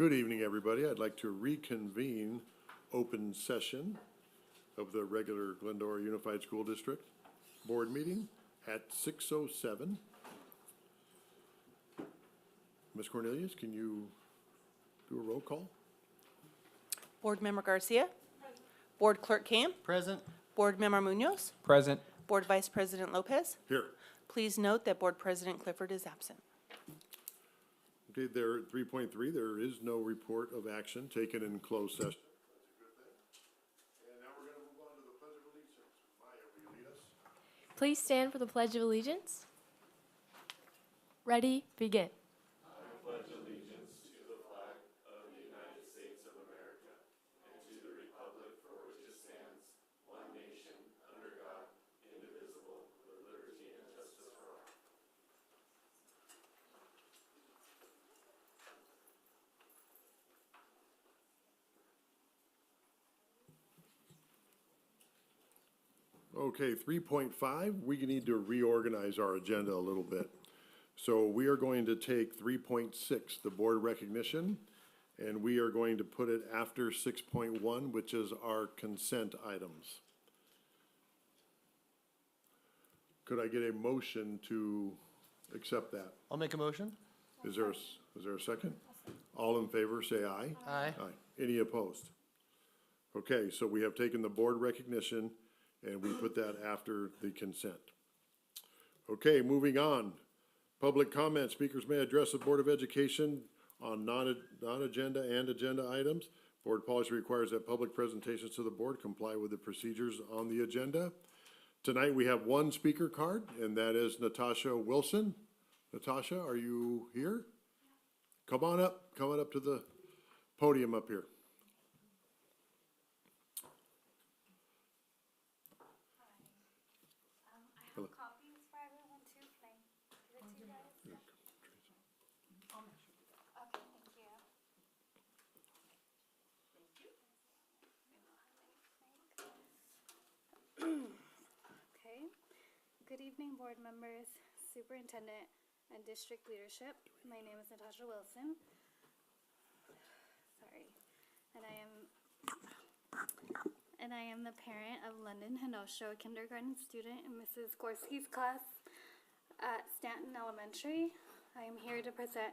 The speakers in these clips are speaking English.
Good evening, everybody. I'd like to reconvene open session of the regular Glendora Unified School District Board meeting at 6:07. Ms. Cornelius, can you do a roll call? Board Member Garcia. Board Clerk Camp. Present. Board Member Munoz. Present. Board Vice President Lopez. Here. Please note that Board President Clifford is absent. Okay, there, 3.3, there is no report of action taken in closed session. And now we're gonna move on to the Pledge of Allegiance. Maya, will you lead us? Please stand for the Pledge of Allegiance. Ready, begin. Okay, 3.5, we need to reorganize our agenda a little bit. So we are going to take 3.6, the board recognition, and we are going to put it after 6.1, which is our consent items. Could I get a motion to accept that? I'll make a motion. Is there a second? All in favor, say aye. Aye. Aye. Any opposed? Okay, so we have taken the board recognition and we put that after the consent. Okay, moving on. Public comment. Speakers may address the Board of Education on non-agenda and agenda items. Board policy requires that public presentations to the board comply with the procedures on the agenda. Tonight, we have one speaker card, and that is Natasha Wilson. Natasha, are you here? Come on up to the podium up here. I have copies for everyone too. Can I give it to you guys? Okay, thank you. Okay. Good evening, board members, superintendent, and district leadership. My name is Natasha Wilson. Sorry. And I am the parent of London Hinosho, a kindergarten student in Mrs. Gorski's class at Stanton Elementary. I am here to present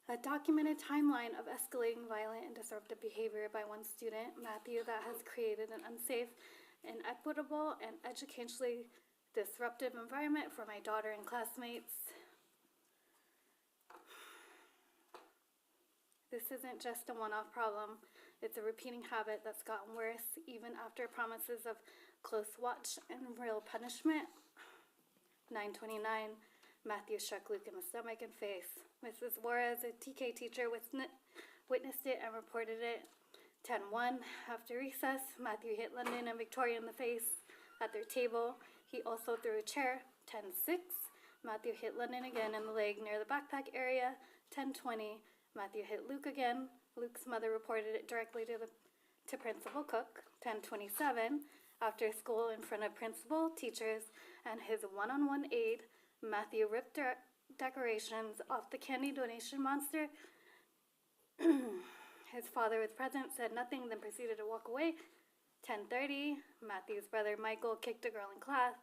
a documented timeline of escalating violent and disruptive behavior by one student, Matthew, that has created an unsafe, inequitable, and educationally disruptive environment for my daughter and classmates. This isn't just a one-off problem. It's a repeating habit that's gotten worse even after promises of close watch and real punishment. 9:29, Matthew struck Luke in the stomach and face. Mrs. Juarez, a TK teacher, witnessed it and reported it. 10:1, after recess, Matthew hit London and Victoria in the face at their table. He also threw a chair. 10:6, Matthew hit London again in the leg near the backpack area. 10:20, Matthew hit Luke again. Luke's mother reported it directly to Principal Cook. 10:27, after school in front of principal, teachers, and his one-on-one aide, Matthew ripped decorations off the candy donation monster. His father was present, said nothing, then proceeded to walk away. 10:30, Matthew's brother Michael kicked a girl in class,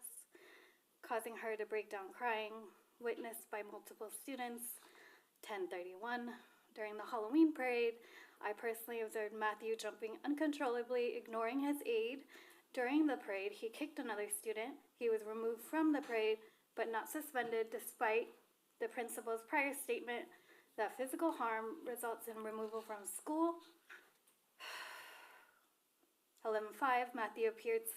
causing her to break down crying, witnessed by multiple students. 10:31, during the Halloween parade, I personally observed Matthew jumping uncontrollably, ignoring his aide. During the parade, he kicked another student. He was removed from the parade, but not suspended, despite the principal's prior statement that physical harm results in removal from school. 11:05, Matthew appeared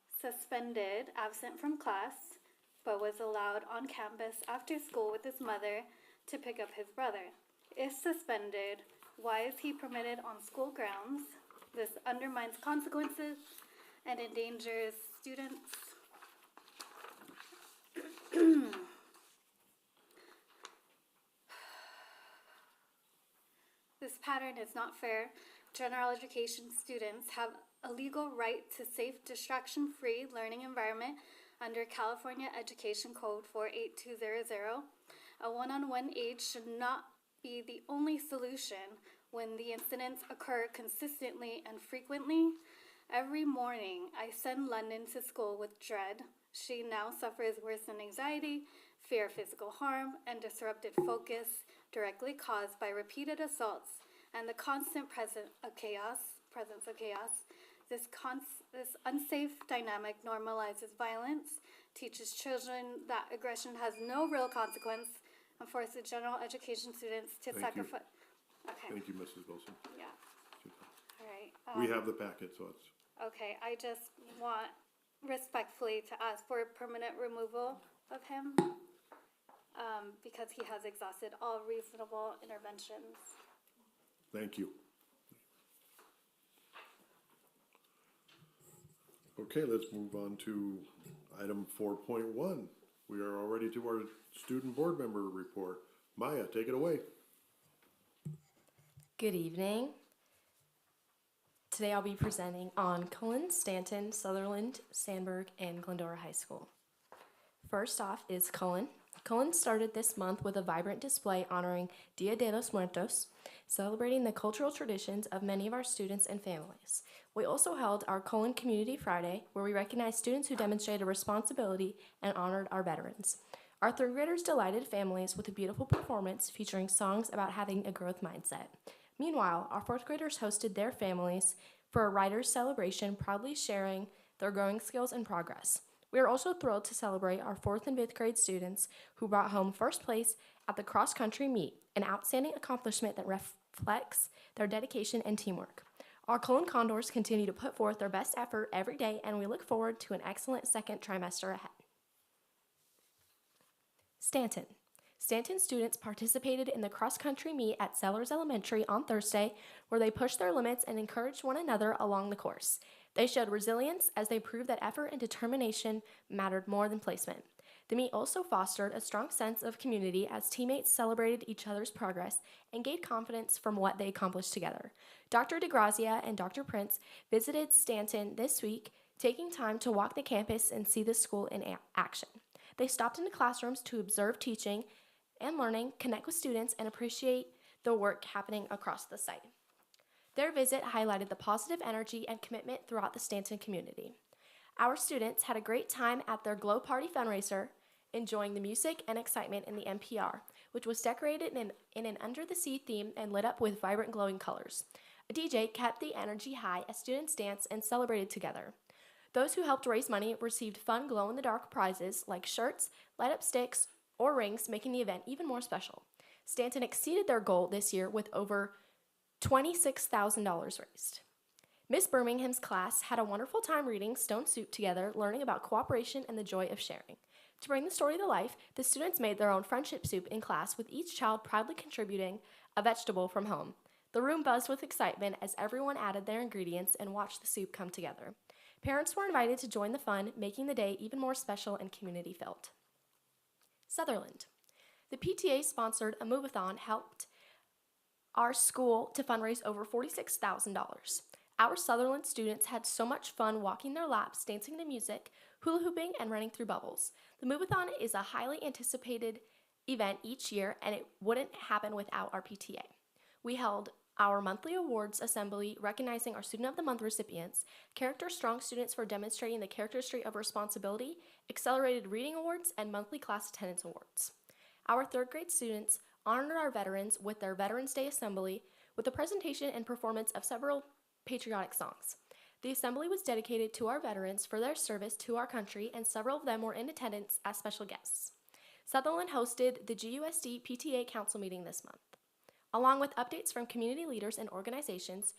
suspended, absent from class, but was allowed on campus after school with his mother to pick up his brother. If suspended, why is he permitted on school grounds? This undermines consequences and endangers students. This pattern is not fair. General education students have a legal right to safe, distraction-free learning environment under California Education Code 48200. A one-on-one aide should not be the only solution when the incidents occur consistently and frequently. Every morning, I send London to school with dread. She now suffers worsened anxiety, fear of physical harm, and disrupted focus directly caused by repeated assaults and the constant presence of chaos. This unsafe dynamic normalizes violence, teaches children that aggression has no real consequence, and forces general education students to Thank you. sacrifice. Okay, Thank you, Mrs. Wilson. yeah, all right. We have the packet, so it's, Okay, I just want respectfully to ask for permanent removal of him, because he has exhausted all reasonable interventions. thank you. Okay, let's move on to item 4.1. We are already to our student board member report. Maya, take it away. Good evening. Today I'll be presenting on Cullen, Stanton, Sutherland, Sandburg, and Glendora High School. First off is Cullen. Cullen started this month with a vibrant display honoring Dia de los Muertos, celebrating the cultural traditions of many of our students and families. We also held our Cullen Community Friday, where we recognized students who demonstrated responsibility and honored our veterans. Our third graders delighted families with a beautiful performance featuring songs about having a growth mindset. Meanwhile, our fourth graders hosted their families for a writer's celebration, proudly sharing their growing skills and progress. We are also thrilled to celebrate our fourth and fifth grade students who brought home first place at the cross-country meet, an outstanding accomplishment that reflects their dedication and teamwork. Our Cullen Condors continue to put forth their best effort every day, and we look forward to an excellent second trimester ahead. Stanton. Stanton students participated in the cross-country meet at Sellers Elementary on Thursday, where they pushed their limits and encouraged one another along the course. They showed resilience as they proved that effort and determination mattered more than placement. The meet also fostered a strong sense of community as teammates celebrated each other's progress and gained confidence from what they accomplished together. Dr. DeGrazia and Dr. Prince visited Stanton this week, taking time to walk the campus and see the school in action. They stopped into classrooms to observe teaching and learning, connect with students, and appreciate the work happening across the site. Their visit highlighted the positive energy and commitment throughout the Stanton community. Our students had a great time at their Glow Party fundraiser, enjoying the music and excitement in the NPR, which was decorated in an under-the-sea theme and lit up with vibrant glowing colors. A DJ kept the energy high as students danced and celebrated together. Those who helped raise money received fun glow-in-the-dark prizes like shirts, light-up sticks, or rings, making the event even more special. Stanton exceeded their goal this year with over $26,000 raised. Miss Birmingham's class had a wonderful time reading Stone Soup together, learning about cooperation and the joy of sharing. To bring the story to life, the students made their own friendship soup in class, with each child proudly contributing a vegetable from home. The room buzzed with excitement as everyone added their ingredients and watched the soup come together. Parents were invited to join the fun, making the day even more special and community-filled. Sutherland. The PTA sponsored a move-a-thon helped our school to fundraise over $46,000. Our Sutherland students had so much fun walking their laps, dancing to music, hula hooping, and running through bubbles. The move-a-thon is a highly anticipated event each year, and it wouldn't happen without our PTA. We held our monthly awards assembly recognizing our Student of the Month recipients, Character Strong students for demonstrating the character trait of responsibility, accelerated reading awards, and monthly class attendance awards. Our third grade students honored our veterans with their Veterans Day assembly with a presentation and performance of several patriotic songs. The assembly was dedicated to our veterans for their service to our country, and several of them were in attendance as special guests. Sutherland hosted the GUSD PTA Council meeting this month. Along with updates from community leaders and organizations,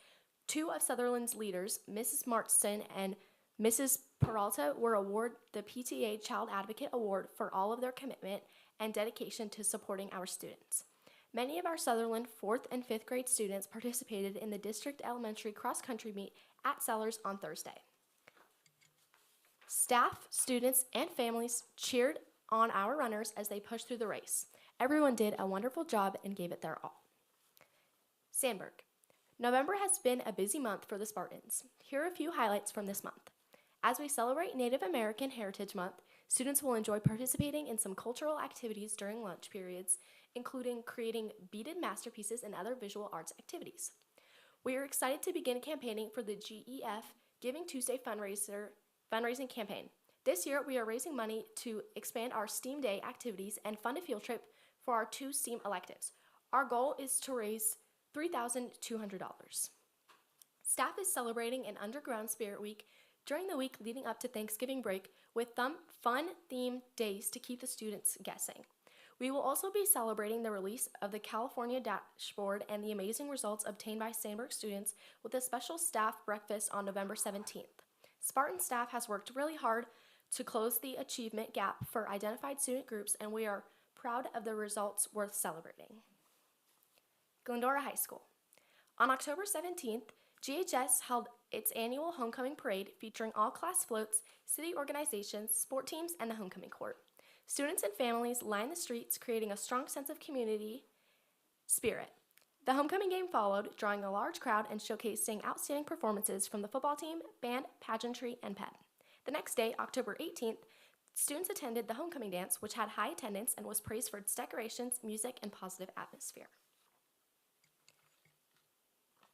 two of Sutherland's leaders, Mrs. Marston and Mrs. Peralta, were awarded the PTA Child Advocate Award for all of their commitment and dedication to supporting our students. Many of our Sutherland 4th and 5th grade students participated in the district elementary cross-country meet at Sellers on Thursday. Staff, students, and families cheered on our runners as they pushed through the race. Everyone did a wonderful job and gave it their all. Sandburg. November has been a busy month for the Spartans. Here are a few highlights from this month. As we celebrate Native American Heritage Month, students will enjoy participating in some cultural activities during lunch periods, including creating beaded masterpieces and other visual arts activities. We are excited to begin campaigning for the GEF Giving Tuesday fundraising campaign. This year, we are raising money to expand our STEAM Day activities and fund a field trip for our 2 STEAM electives. Our goal is to raise $3,200. Staff is celebrating an Underground Spirit Week during the week leading up to Thanksgiving break with fun themed days to keep the students guessing. We will also be celebrating the release of the California Dashboard and the amazing results obtained by Sandberg students with a special staff breakfast on November 17th. Spartan staff has worked really hard to close the achievement gap for identified student groups, and we are proud of the results worth celebrating. Glendora High School. On October 17th, GHS held its annual homecoming parade featuring all class floats, city organizations, sport teams, and the homecoming court. Students and families lined the streets, creating a strong sense of community spirit. The homecoming game followed, drawing a large crowd and showcasing outstanding performances from the football team, band, pageantry, and pep. The next day, October 18th, students attended the homecoming dance, which had high attendance and was praised for its decorations, music, and positive atmosphere.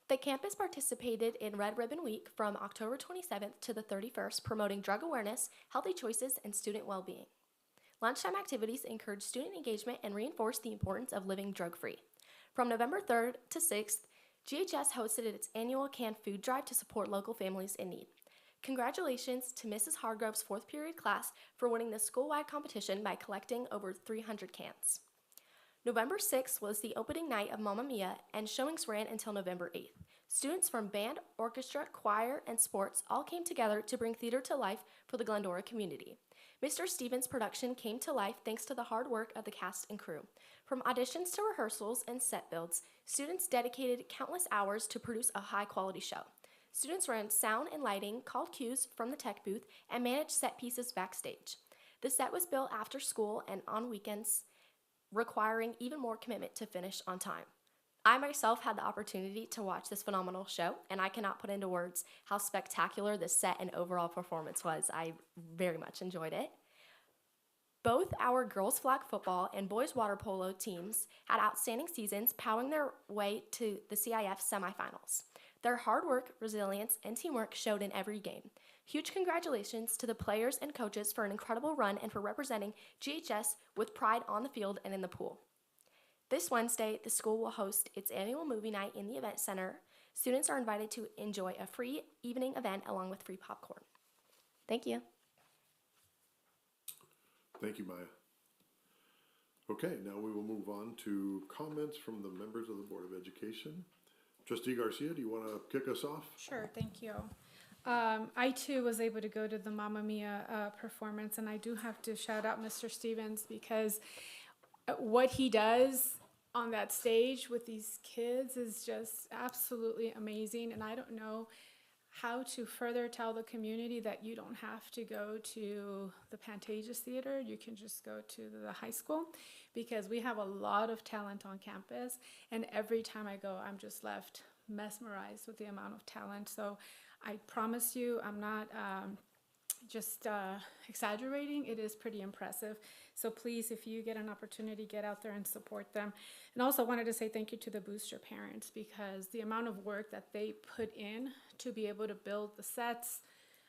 The campus participated in Red Ribbon Week from October 27th to the 31st, promoting drug awareness, healthy choices, and student well-being. Lunchtime activities encouraged student engagement and reinforced the importance of living drug-free. From November 3rd to 6th, GHS hosted its annual canned food drive to support local families in need. Congratulations to Mrs. Hargrove's 4th period class for winning the school-wide competition by collecting over 300 cans. November 6th was the opening night of Mamma Mia, and showings ran until November 8th. Students from band, orchestra, choir, and sports all came together to bring theater to life for the Glendora community. Mr. Stevens' production came to life thanks to the hard work of the cast and crew. From auditions to rehearsals and set builds, students dedicated countless hours to produce a high-quality show. Students ran sound and lighting, called cues from the tech booth, and managed set pieces backstage. The set was built after school and on weekends, requiring even more commitment to finish on time. I myself had the opportunity to watch this phenomenal show, and I cannot put into words how spectacular the set and overall performance was. I very much enjoyed it. Both our girls flag football and boys water polo teams had outstanding seasons, powering their way to the CIF semifinals. Their hard work, resilience, and teamwork showed in every game. Huge congratulations to the players and coaches for an incredible run and for representing GHS with pride on the field and in the pool. This Wednesday, the school will host its annual movie night in the event center. Students are invited to enjoy a free evening event along with free popcorn. Thank you. Thank you, Maya. Okay, now we will move on to comments from the members of the Board of Education. Trustee Garcia, do you want to kick us off? Sure, thank you. I too was able to go to the Mamma Mia performance, and I do have to shout out Mr. Stevens because what he does on that stage with these kids is just absolutely amazing. And I don't know how to further tell the community that you don't have to go to the Pantages Theater. You can just go to the high school because we have a lot of talent on campus. And every time I go, I'm just left mesmerized with the amount of talent. So I promise you, I'm not just exaggerating. It is pretty impressive. So please, if you get an opportunity, get out there and support them. And also wanted to say thank you to the booster parents because the amount of work that they put in to be able to build the sets,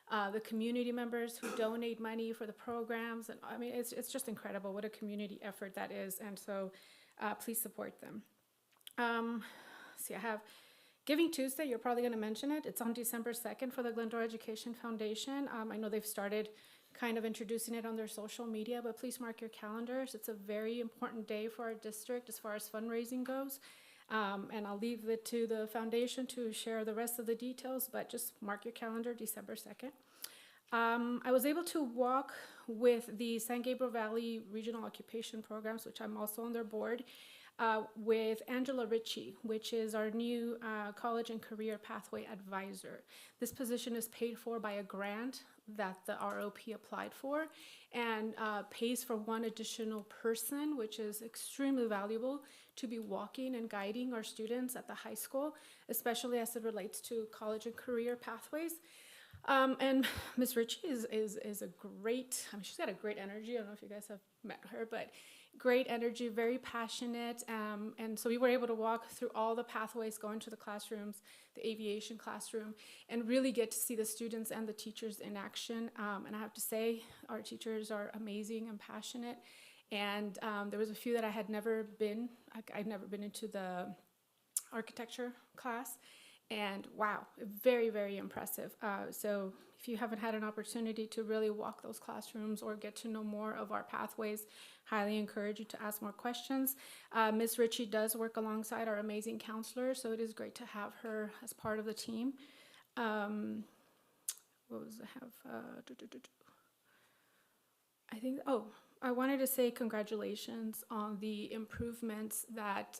the community members who donate money for the programs. And I mean, it's just incredible what a community effort that is. And so please support them. See, I have Giving Tuesday, you're probably going to mention it. It's on December 2nd for the Glendora Education Foundation. I know they've started kind of introducing it on their social media, but please mark your calendars. It's a very important day for our district as far as fundraising goes. And I'll leave it to the foundation to share the rest of the details, but just mark your calendar, December 2nd. I was able to walk with the San Gabriel Valley Regional Occupation Programs, which I'm also on their board, with Angela Ritchie, which is our new college and career pathway advisor. This position is paid for by a grant that the ROP applied for and pays for one additional person, which is extremely valuable to be walking and guiding our students at the high school, especially as it relates to college and career pathways. And Miss Ritchie is a great, I mean, she's got a great energy. I don't know if you guys have met her, but great energy, very passionate. And so we were able to walk through all the pathways, go into the classrooms, the aviation classroom, and really get to see the students and the teachers in action. And I have to say, our teachers are amazing and passionate. And there was a few that I had never been, I'd never been into the architecture class. And wow, very, very impressive. So if you haven't had an opportunity to really walk those classrooms or get to know more of our pathways, highly encourage you to ask more questions. Ms. Ritchie does work alongside our amazing counselor, so it is great to have her as part of the team. What was I have? I think, oh, I wanted to say congratulations on the improvements that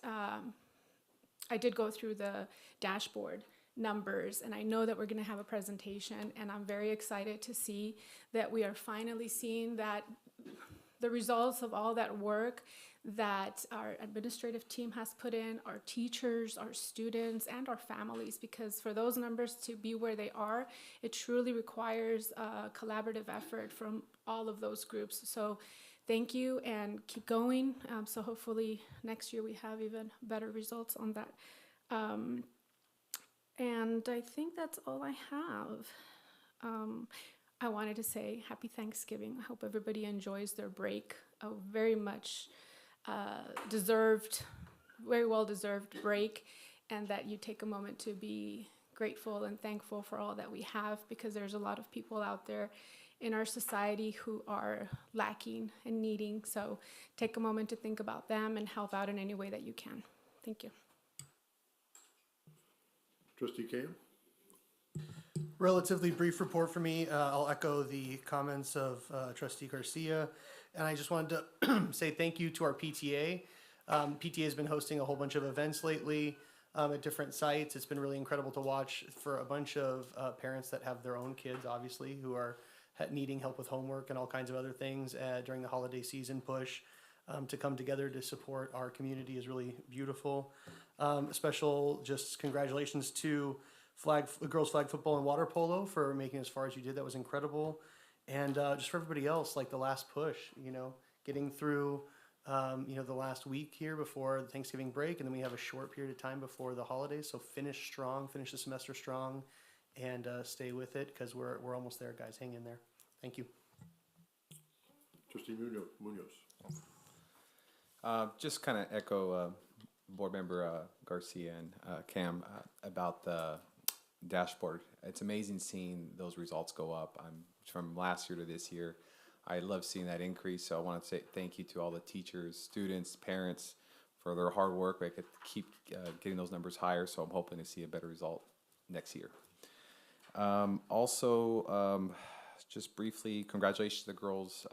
I did go through the dashboard numbers, and I know that we're going to have a presentation, and I'm very excited to see that we are finally seeing that the results of all that work that our administrative team has put in, our teachers, our students, and our families, because for those numbers to be where they are, it truly requires a collaborative effort from all of those groups. So thank you, and keep going. So hopefully next year we have even better results on that. And I think that's all I have. I wanted to say happy Thanksgiving. I hope everybody enjoys their break. A very much deserved, very well deserved break, and that you take a moment to be grateful and thankful for all that we have, because there's a lot of people out there in our society who are lacking and needing. So take a moment to think about them and help out in any way that you can. Thank you. Trustee Cam? Relatively brief report for me. I'll echo the comments of Trustee Garcia. And I just wanted to say thank you to our PTA. PTA has been hosting a whole bunch of events lately at different sites. It's been really incredible to watch for a bunch of parents that have their own kids, obviously, who are needing help with homework and all kinds of other things during the holiday season push. To come together to support our community is really beautiful. Special just congratulations to girls flag football and water polo for making it as far as you did. That was incredible. And just for everybody else, like the last push, getting through, the last week here before the Thanksgiving break, and then we have a short period of time before the holidays. So finish strong, finish the semester strong, and stay with it, because we're almost there, guys. Hang in there. Thank you. Trustee Munoz. Just kind of echo Board Member Garcia and Cam about the dashboard. It's amazing seeing those results go up. From last year to this year. I love seeing that increase. So I want to say thank you to all the teachers, students, parents for their hard work. I could keep getting those numbers higher. So I'm hoping to see a better result next year. Just briefly, congratulations to the girls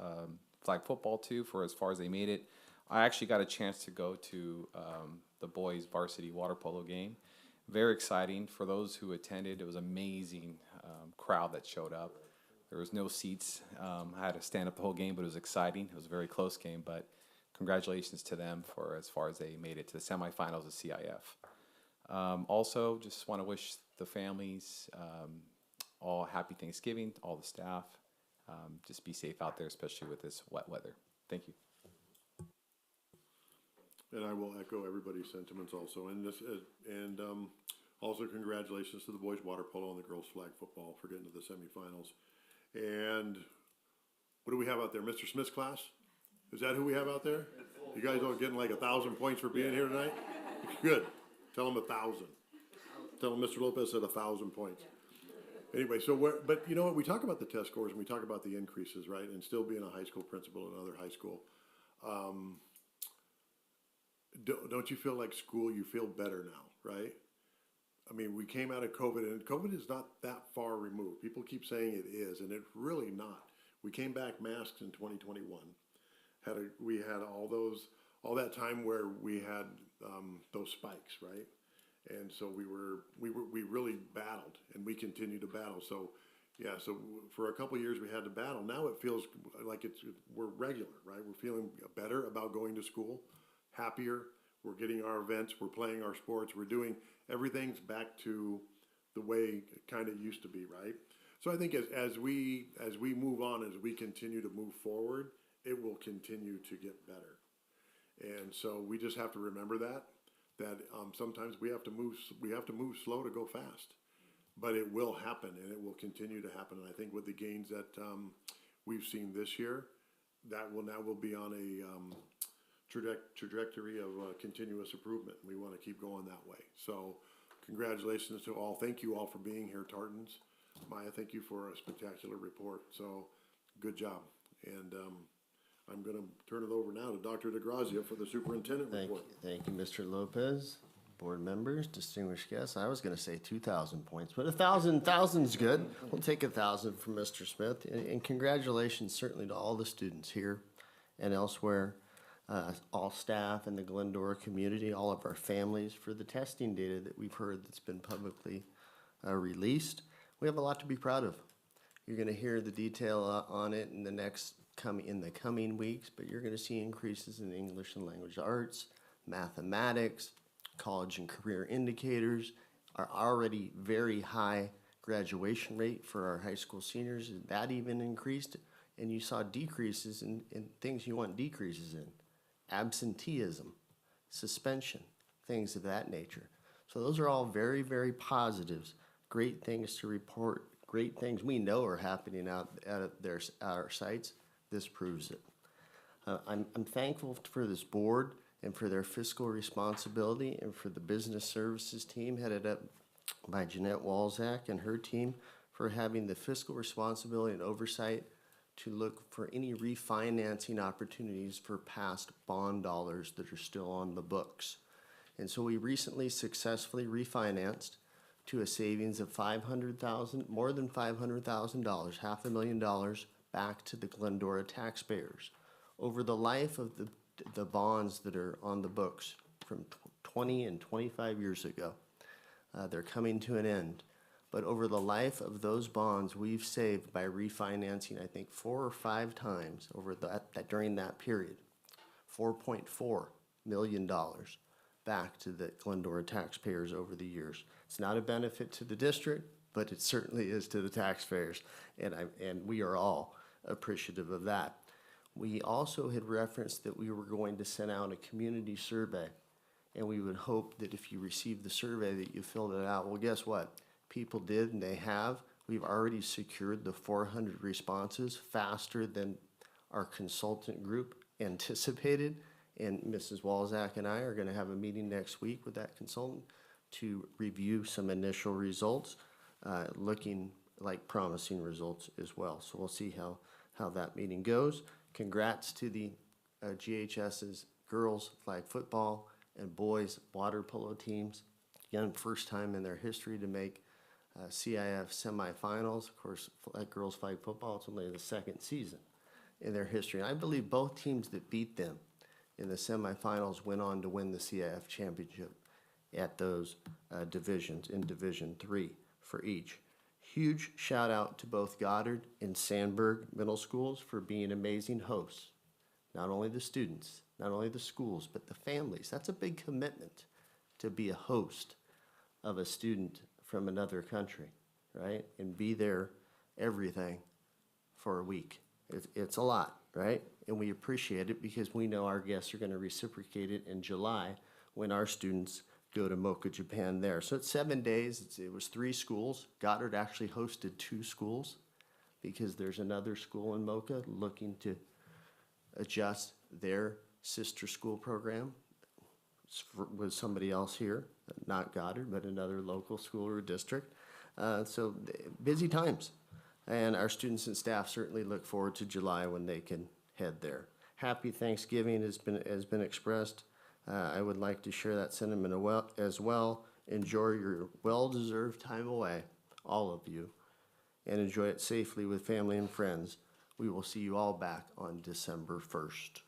flag football too for as far as they made it. I actually got a chance to go to the boys varsity water polo game. Very exciting for those who attended. It was an amazing crowd that showed up. There was no seats. I had to stand up the whole game, but it was exciting. It was a very close game, but congratulations to them for as far as they made it to the semifinals of CIF. Also, just want to wish the families all happy Thanksgiving, all the staff. Just be safe out there, especially with this wet weather. Thank you. And I will echo everybody's sentiments also. And also congratulations to the boys water polo and the girls flag football for getting to the semifinals. And what do we have out there? Mr. Smith's class? Is that who we have out there? You guys all getting like 1,000 points for being here tonight? Good. Tell them 1,000. Tell them Mr. Lopez said 1,000 points. Anyway, but you know what? We talk about the test scores and we talk about the increases, right? And still being a high school principal at another high school. Don't you feel like school, you feel better now, right? I mean, we came out of COVID, and COVID is not that far removed. People keep saying it is, and it's really not. We came back masked in 2021. We had all that time where we had those spikes, right? And so we really battled, and we continue to battle. So, yeah. So for a couple of years we had to battle. Now it feels like we're regular, right? We're feeling better about going to school, happier. We're getting our events. We're playing our sports. We're doing everything's back to the way it kind of used to be, right? So I think as we move on, as we continue to move forward, it will continue to get better. And so we just have to remember that sometimes we have to move slow to go fast, but it will happen and it will continue to happen. And I think with the gains that we've seen this year, that will be on a trajectory of continuous improvement. We want to keep going that way. So congratulations to all. Thank you all for being here, Tartans. Maya, thank you for a spectacular report. So good job. And I'm going to turn it over now to Dr. DeGrazia for the superintendent report. Thank you, Mr. Lopez. Board members, distinguished guests. I was going to say 2,000 points, but 1,000's good. We'll take 1,000 from Mr. Smith. And congratulations certainly to all the students here and elsewhere, all staff in the Glendora community, all of our families for the testing data that we've heard that's been publicly released. We have a lot to be proud of. You're going to hear the detail on it in the coming weeks, but you're going to see increases in English and language arts, mathematics, college and career indicators, our already very high graduation rate for our high school seniors. That even increased, and you saw decreases in things you want decreases in. Absenteeism, suspension, things of that nature. So those are all very, very positives, great things to report, great things we know are happening out at our sites. This proves it. I'm thankful for this board and for their fiscal responsibility and for the business services team headed up by Jeanette Walzak and her team for having the fiscal responsibility and oversight to look for any refinancing opportunities for past bond dollars that are still on the books. And so we recently successfully refinanced to a savings of more than $500,000, $500,000 back to the Glendora taxpayers. Over the life of the bonds that are on the books from 20 and 25 years ago, they're coming to an end. But over the life of those bonds, we've saved by refinancing, I think, 4 or 5 times over during that period, $4.4 million back to the Glendora taxpayers over the years. It's not a benefit to the district, but it certainly is to the taxpayers, and we are all appreciative of that. We also had referenced that we were going to send out a community survey, and we would hope that if you received the survey that you filled it out. Well, guess what? People did, and they have. We've already secured the 400 responses faster than our consultant group anticipated, and Mrs. Walzak and I are going to have a meeting next week with that consultant to review some initial results, looking like promising results as well. So we'll see how that meeting goes. Congrats to the GHS's girls flag football and boys water polo teams. Again, first time in their history to make CIF semifinals. Of course, girls flag football, it's only the second season in their history. And I believe both teams that beat them in the semifinals went on to win the CIF championship at those divisions, in Division 3 for each. Huge shout out to both Goddard and Sandburg Middle Schools for being amazing hosts. Not only the students, not only the schools, but the families. That's a big commitment to be a host of a student from another country, right? And be there everything for a week. It's a lot, right? And we appreciate it because we know our guests are going to reciprocate it in July when our students go to Mocha, Japan there. So it's 7 days. It was 3 schools. Goddard actually hosted 2 schools because there's another school in Mocha looking to adjust their sister school program with somebody else here, not Goddard, but another local school or district. So busy times. And our students and staff certainly look forward to July when they can head there. Happy Thanksgiving has been expressed. I would like to share that sentiment as well. Enjoy your well-deserved time away, all of you, and enjoy it safely with family and friends. We will see you all back on December 1st.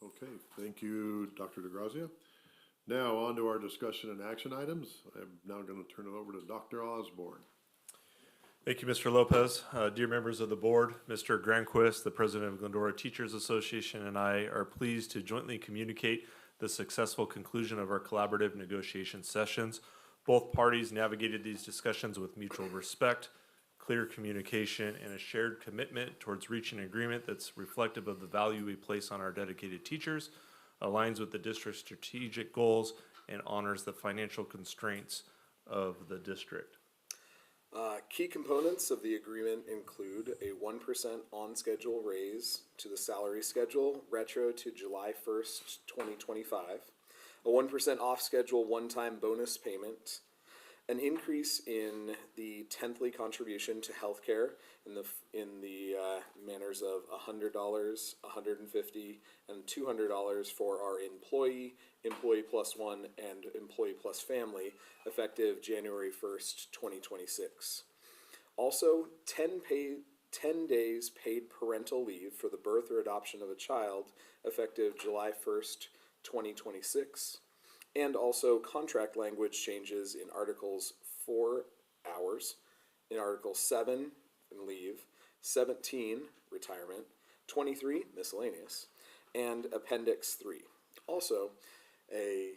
Okay, thank you, Dr. DeGrazia. Now on to our discussion and action items. I'm now going to turn it over to Dr. Osborne. Thank you, Mr. Lopez. Dear members of the board, Mr. Granquist, the president of Glendora Teachers Association, and I are pleased to jointly communicate the successful conclusion of our collaborative negotiation sessions Both parties navigated these discussions with mutual respect, clear communication, and a shared commitment towards reaching an agreement that's reflective of the value we place on our dedicated teachers, aligns with the district's strategic goals, and honors the financial constraints of the district. Key components of the agreement include a 1% on-schedule raise to the salary schedule, retro to July 1st, 2025, a 1% off-schedule one-time bonus payment, an increase in the tenthly contribution to healthcare in the manners of $100, $150, and $200 for our employee plus one, and employee plus family, effective January 1st, 2026. Also, 10 days paid parental leave for the birth or adoption of a child, effective July 1st, 2026. And also contract language changes in Articles 4, hours, in Article 7, leave, 17, retirement, 23, miscellaneous, and Appendix 3. Also, a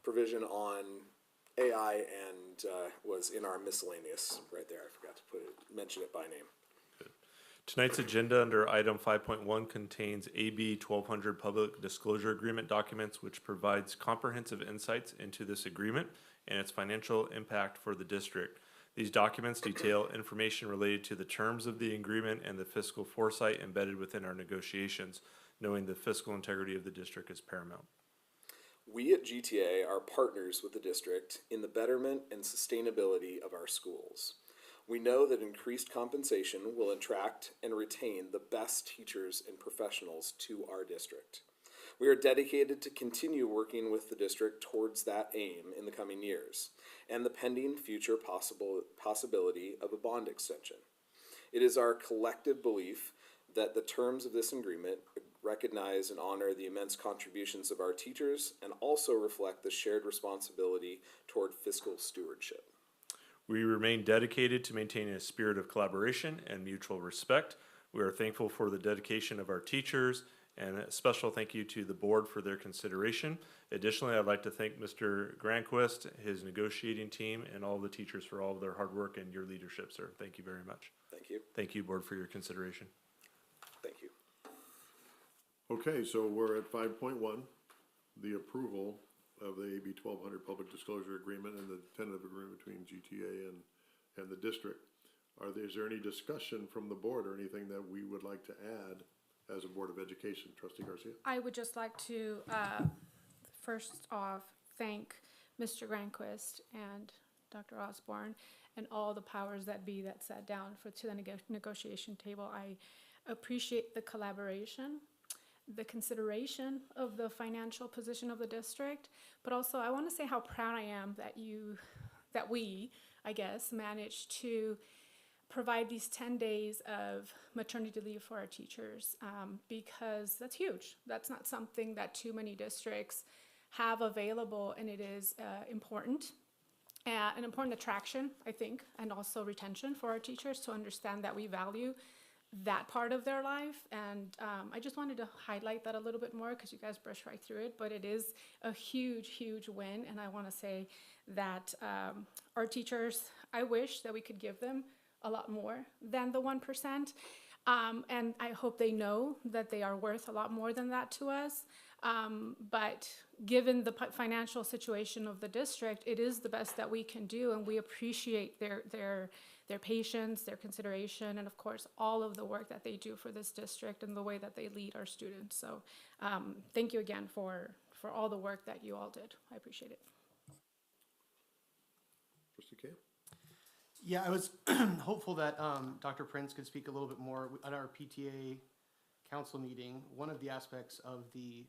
provision on AI and was in our miscellaneous right there. I forgot to mention it by name. Tonight's agenda under item 5.1 contains AB 1200 Public Disclosure Agreement documents, which provides comprehensive insights into this agreement and its financial impact for the district. These documents detail information related to the terms of the agreement and the fiscal foresight embedded within our negotiations, knowing the fiscal integrity of the district is paramount. We at GTA are partners with the district in the betterment and sustainability of our schools. We know that increased compensation will attract and retain the best teachers and professionals to our district. We are dedicated to continue working with the district towards that aim in the coming years and the pending future possibility of a bond extension. It is our collective belief that the terms of this agreement recognize and honor the immense contributions of our teachers and also reflect the shared responsibility toward fiscal stewardship. We remain dedicated to maintaining a spirit of collaboration and mutual respect. We are thankful for the dedication of our teachers, and a special thank you to the board for their consideration. Additionally, I'd like to thank Mr. Granquist, his negotiating team, and all the teachers for all of their hard work and your leadership, sir. Thank you very much. Thank you. Thank you, board, for your consideration. Thank you. Okay, so we're at 5.1, the approval of the AB 1200 Public Disclosure Agreement and the tentative agreement between GTA and the district. Is there any discussion from the board or anything that we would like to add as a Board of Education? Trustee Garcia? I would just like to, first off, thank Mr. Granquist and Dr. Osborne and all the powers that be that sat down to the negotiation table. I appreciate the collaboration, the consideration of the financial position of the district, but also I want to say how proud I am that we, I guess, managed to provide these 10 days of maternity leave for our teachers, because that's huge. That's not something that too many districts have available, and it is important. An important attraction, I think, and also retention for our teachers to understand that we value that part of their life. And I just wanted to highlight that a little bit more because you guys brushed right through it, but it is a huge, huge win. And I want to say that our teachers, I wish that we could give them a lot more than the 1%. And I hope they know that they are worth a lot more than that to us. But given the financial situation of the district, it is the best that we can do, and we appreciate their patience, their consideration, and of course, all of the work that they do for this district and the way that they lead our students. So thank you again for all the work that you all did. I appreciate it. Trustee Camp? Yeah, I was hopeful that Dr. Prince could speak a little bit more at our PTA council meeting. One of the aspects of the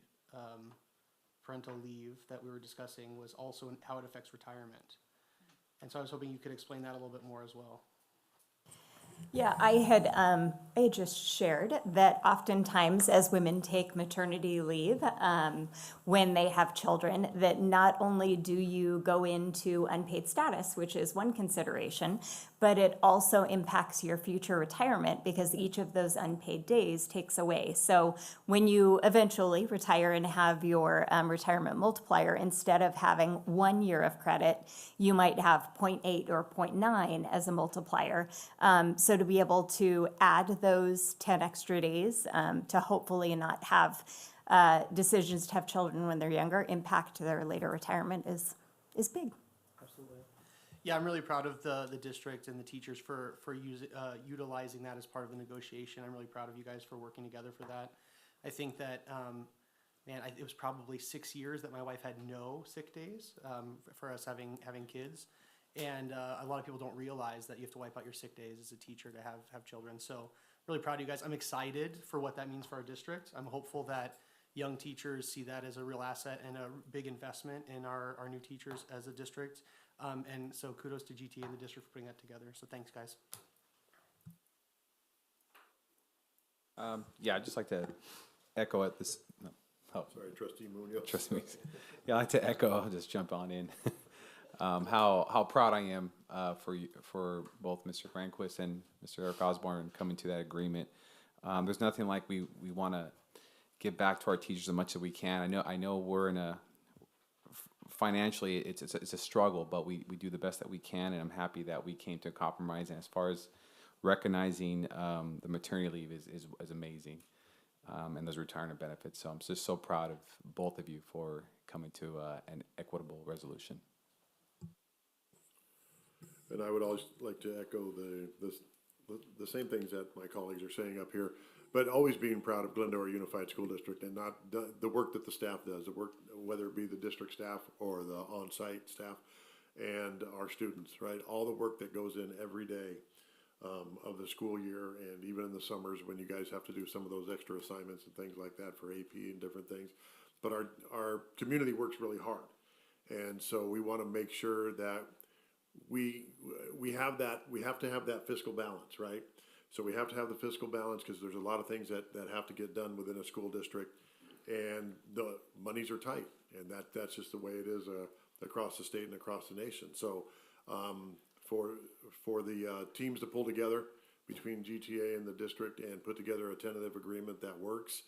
parental leave that we were discussing was also how it affects retirement. And so I was hoping you could explain that a little bit more as well. Yeah, I had I just shared that oftentimes as women take maternity leave, when they have children, that not only do you go into unpaid status, which is one consideration, but it also impacts your future retirement because each of those unpaid days takes away. So when you eventually retire and have your retirement multiplier, instead of having 1 year of credit, you might have 0.8 or 0.9 as a multiplier. So to be able to add those 10 extra days to hopefully not have decisions to have children when they're younger impact their later retirement is big. Absolutely. Yeah, I'm really proud of the district and the teachers for utilizing that as part of the negotiation. I'm really proud of you guys for working together for that. I think that, it was probably 6 years that my wife had no sick days for us having kids. And a lot of people don't realize that you have to wipe out your sick days as a teacher to have children. So really proud of you guys. I'm excited for what that means for our district. I'm hopeful that young teachers see that as a real asset and a big investment in our new teachers as a district. And so kudos to GTA and the district for putting that together. So thanks, guys. Yeah, I'd just like to echo at this. No, Sorry, Trustee Munoz. trust me. Yeah, I'd like to echo. I'll just jump on in. How proud I am for both Mr. Granquist and Mr. Eric Osborne coming to that agreement. There's nothing like we want to give back to our teachers as much as we can. I know we're in a financially it's a struggle, but we do the best that we can, and I'm happy that we came to a compromise. And as far as recognizing the maternity leave is amazing, and those retirement benefits. So I'm just so proud of both of you for coming to an equitable resolution. And I would always like to echo the same things that my colleagues are saying up here, but always being proud of Glendora Unified School District and not the work that the staff does, the work, whether it be the district staff or the on-site staff and our students, right? All the work that goes in every day of the school year, and even in the summers when you guys have to do some of those extra assignments and things like that for AP and different things. But our community works really hard. And so we want to make sure that we have to have that fiscal balance, right? So we have to have the fiscal balance because there's a lot of things that have to get done within a school district, and the monies are tight, and that's just the way it is across the state and across the nation. So for the teams to pull together between GTA and the district and put together a tentative agreement that works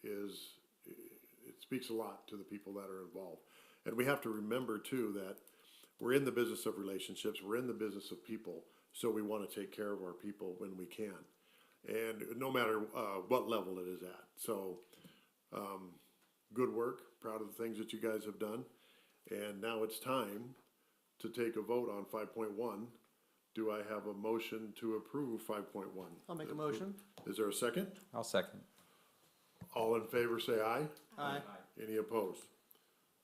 it speaks a lot to the people that are involved. And we have to remember too that we're in the business of relationships. We're in the business of people. So we want to take care of our people when we can. And no matter what level it is at. So good work. Proud of the things that you guys have done. And now it's time to take a vote on 5.1. Do I have a motion to approve 5.1? I'll make a motion. Is there a second? I'll second. All in favor say aye. Aye. Any opposed?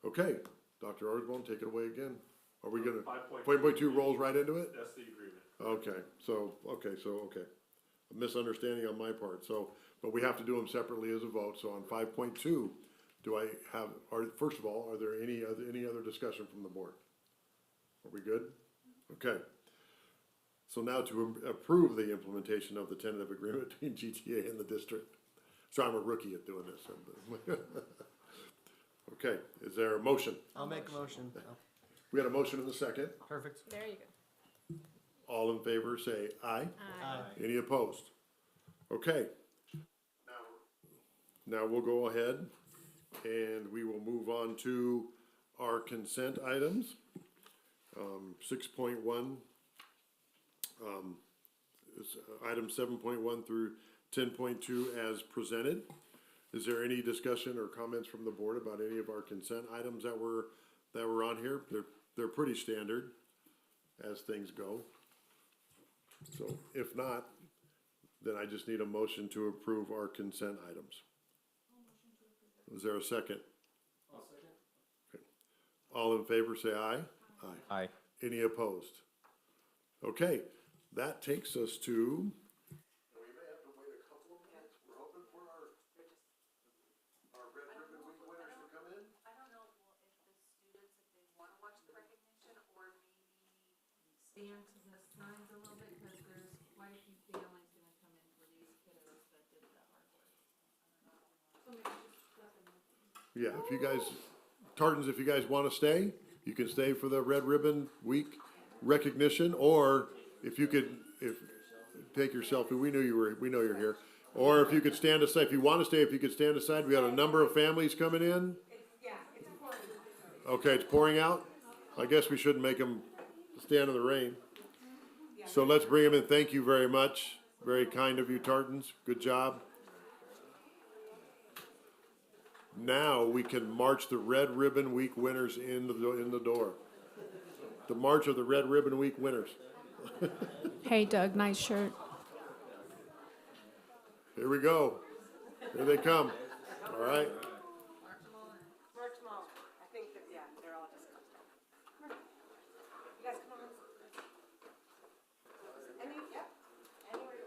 Okay, Dr. Osborne, take it away again. Are we gonna, 5.2 5.2 rolls right into it? That's the agreement. Okay, so. A misunderstanding on my part, so, but we have to do them separately as a vote, so on 5.2, first of all, are there any other discussion from the board? Are we good? Okay. So now to approve the implementation of the tentative agreement between GTA and the district. So I'm a rookie at doing this. Okay, is there a motion? I'll make a motion. We got a motion in the second. Perfect. There you go. All in favor, say aye. Aye. Any opposed? Okay. Now we'll go ahead and we will move on to our consent items. 6.1, item 7.1 through 10.2 as presented. Is there any discussion or comments from the board about any of our consent items that were on here? They're pretty standard as things go. So if not, then I just need a motion to approve our consent items. Is there a second? I'll second. Okay. All in favor say aye. Aye. Any opposed? Okay, that takes us to. We may have to wait a couple of minutes. We're hoping for our Red Ribbon Week winners to come in. I don't know if the students, if they want to watch the recognition, or maybe stand to the sides a little bit, because there's quite a few families going to come in Yeah, if you guys, Tartans, if you guys want to stay, you can stay for the Red Ribbon Week recognition, or if you could, take your selfie, we know you're here. Or if you could stand aside, if you want to stay, if you could stand aside, we got a number of families coming in. Okay, it's pouring out? I guess we shouldn't make them stand in the rain. So let's bring them in. Thank you very much. Very kind of you, Tartans. Good job. Now we can march the Red Ribbon Week winners in the door. The march of the Red Ribbon Week winners. Hey, Doug, nice shirt. Here we go. Here they come. All right. Mark them all. I think that, yeah, they're all just. You guys come on. And you, yep. Anywhere.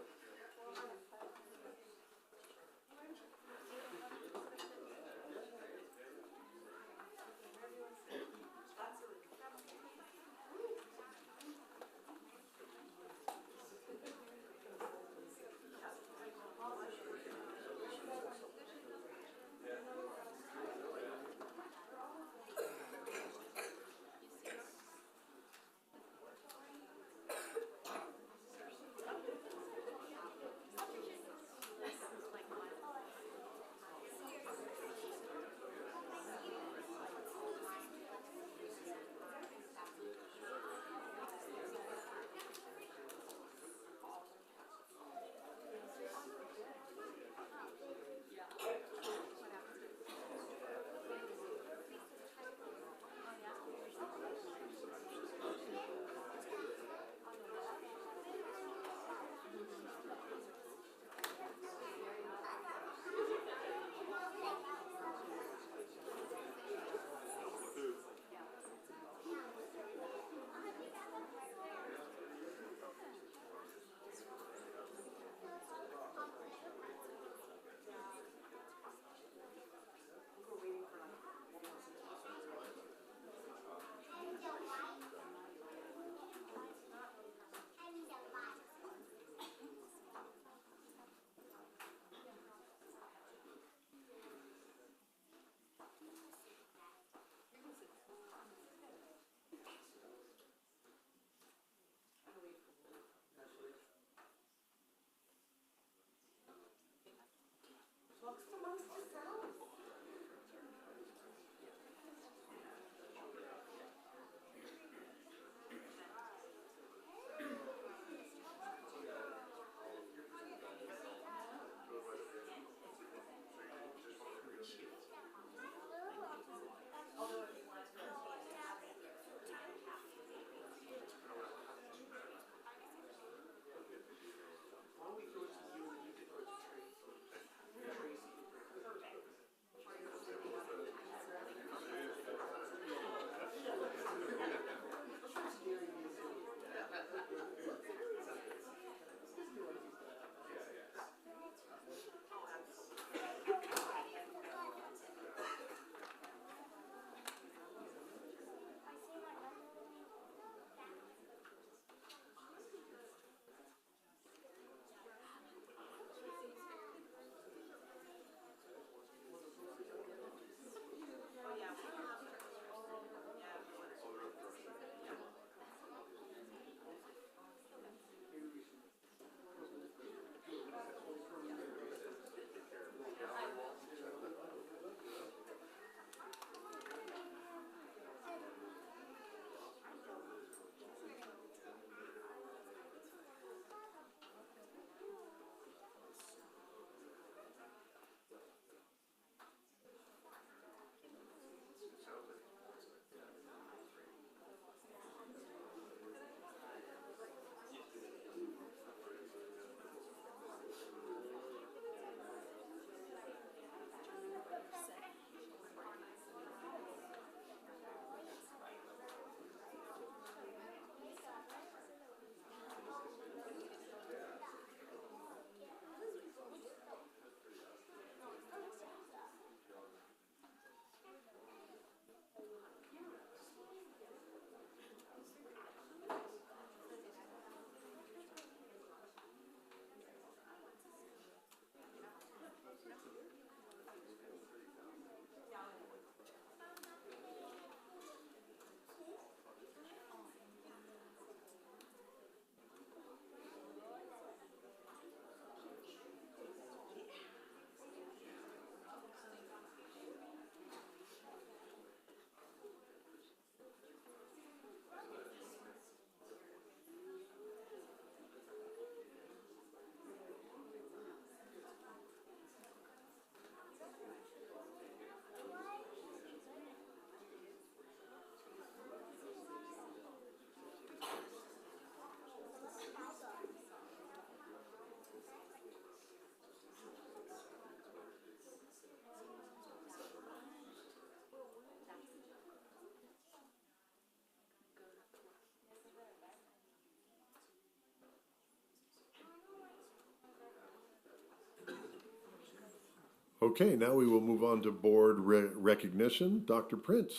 Okay, now we will move on to board recognition. Dr. Prince,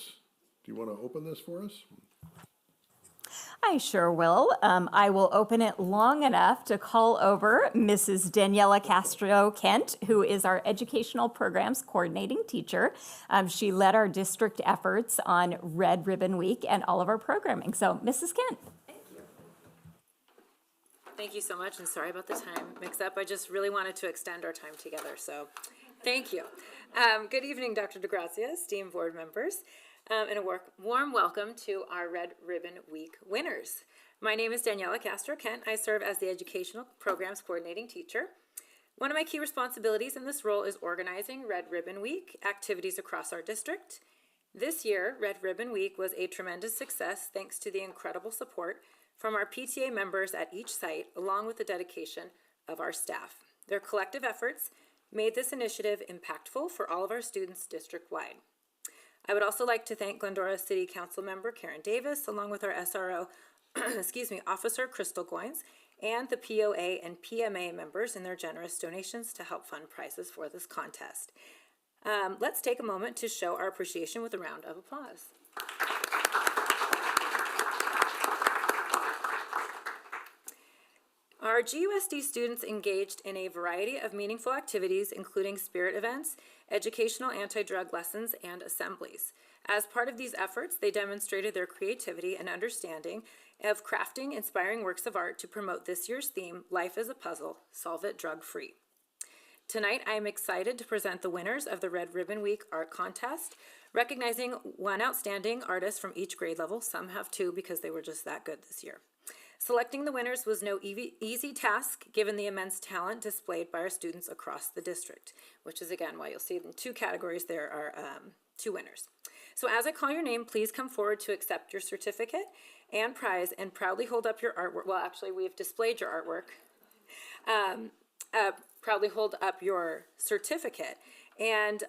do you want to open this for us? I sure will. I will open it long enough to call over Mrs. Daniela Castro-Kent, who is our Educational Programs Coordinating Teacher. She led our district efforts on Red Ribbon Week and all of our programming. So, Mrs. Kent. Thank you so much, and sorry about the time mix-up. I just really wanted to extend our time together, so thank you. Good evening, Dr. DeGrazia, esteemed board members, and a warm welcome to our Red Ribbon Week winners. My name is Daniela Castro-Kent. I serve as the Educational Programs Coordinating Teacher. One of my key responsibilities in this role is organizing Red Ribbon Week activities across our district. This year, Red Ribbon Week was a tremendous success thanks to the incredible support from our PTA members at each site, along with the dedication of our staff. Their collective efforts made this initiative impactful for all of our students district-wide. I would also like to thank Glendora City Council member Karen Davis, along with our SRO, Officer Crystal Goins, and the POA and PMA members in their generous donations to help fund prizes for this contest. Let's take a moment to show our appreciation with a round of applause. Our GUSD students engaged in a variety of meaningful activities, including spirit events, educational anti-drug lessons, and assemblies. As part of these efforts, they demonstrated their creativity and understanding of crafting inspiring works of art to promote this year's theme, Life is a Puzzle, Solve It Drug-Free. Tonight, I am excited to present the winners of the Red Ribbon Week Art Contest, recognizing one outstanding artist from each grade level. Some have two because they were just that good this year. Selecting the winners was no easy task given the immense talent displayed by our students across the district, which is again why you'll see in two categories there are two winners. So as I call your name, please come forward to accept your certificate and prize and proudly hold up your artwork. Well, actually, we have displayed your artwork. Proudly hold up your certificate. And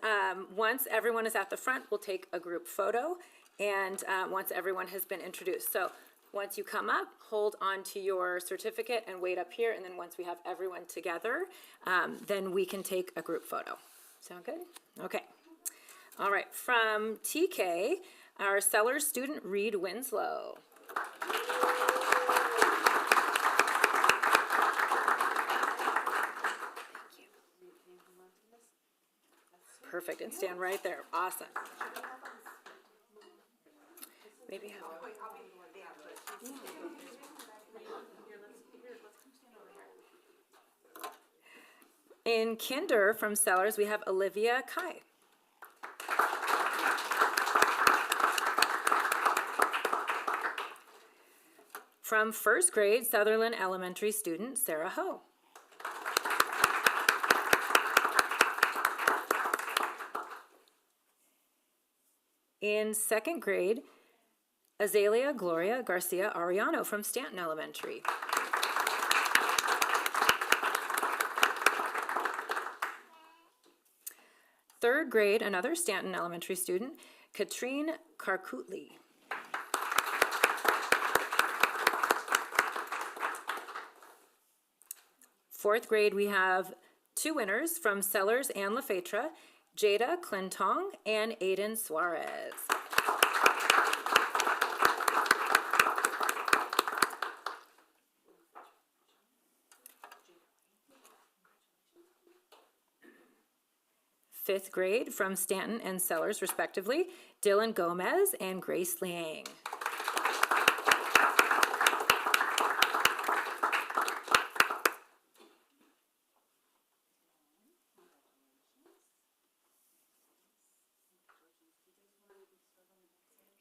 once everyone is at the front, we'll take a group photo, and once everyone has been introduced. So once you come up, hold on to your certificate and wait up here, and then once we have everyone together, then we can take a group photo. Sound good? Okay. All right, from TK, our Sellers student, Reed Winslow. Perfect, and stand right there. Awesome. Maybe have in kinder from Sellers, we have Olivia Kai. From first grade, Sutherland Elementary student, Sarah Ho. In second grade, Azalea Gloria Garcia Arellano from Stanton Elementary. Third grade, another Stanton Elementary student, Katrine Karkutli. Fourth grade, we have two winners from Sellers and Lafetra, Jada Clintong and Aiden Suarez. Fifth grade from Stanton and Sellers, respectively, Dylan Gomez and Grace Liang.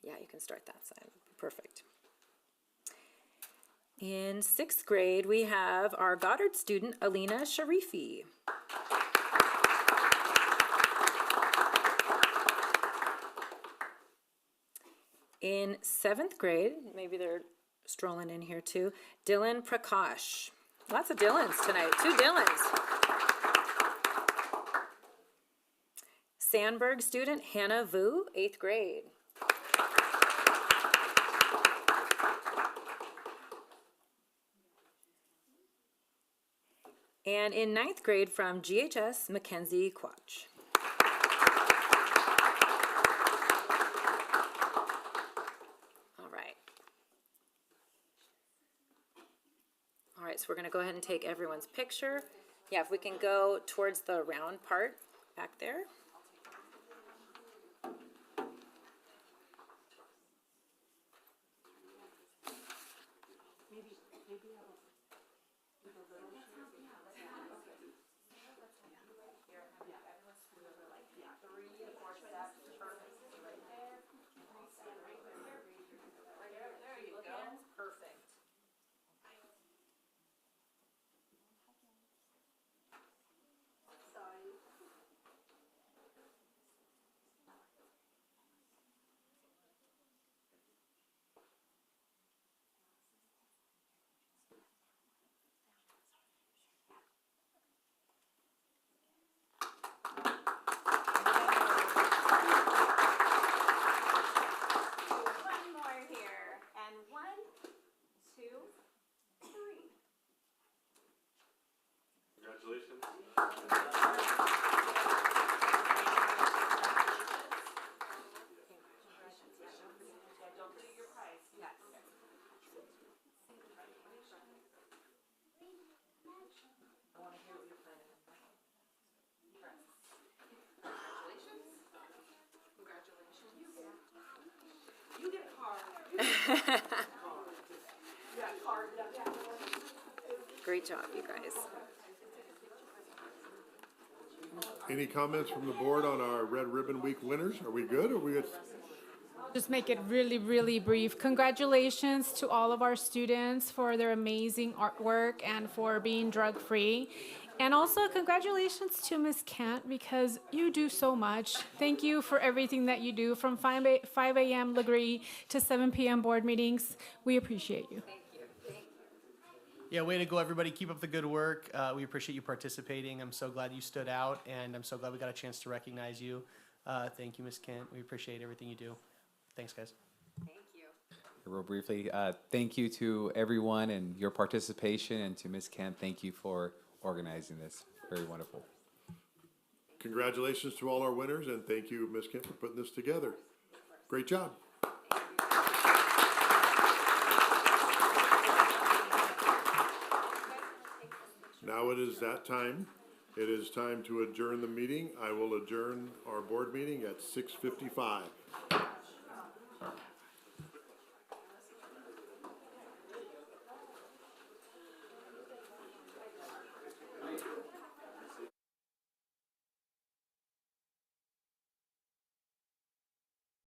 Yeah, you can start that side. Perfect. In sixth grade, we have our Goddard student, Alina Sharifi. In seventh grade, maybe they're strolling in here too, Dylan Prakash. Lots of Dylans tonight, two Dylans. Sandberg student, Hannah Vu, 8th grade. And in 9th grade from GHS, Mackenzie Quach. right, so we're gonna go ahead and take everyone's picture. Yeah, if we can go towards the round part back there. One more here, and 1, 2, 3. Congratulations. Great job, you guys. Any comments from the board on our Red Ribbon Week winners? Are we good? Are we good? Just make it really, really brief. Congratulations to all of our students for their amazing artwork and for being drug-free. And also congratulations to Ms. Kent because you do so much. Thank you for everything that you do from 5 a.m. Legree to 7 p.m. board meetings. We appreciate you. Yeah, way to go, everybody. Keep up the good work. We appreciate you participating. I'm so glad you stood out, and I'm so glad we got a chance to recognize you. Thank you, Ms. Kent. We appreciate everything you do. Thanks, guys. Thank you. Real briefly, thank you to everyone and your participation, and to Ms. Kent, thank you for organizing this. Very wonderful. Congratulations to all our winners, and thank you, Ms. Kemp, for putting this together. Great job. Now it is that time. It is time to adjourn the meeting. I will adjourn our board meeting at 6:55.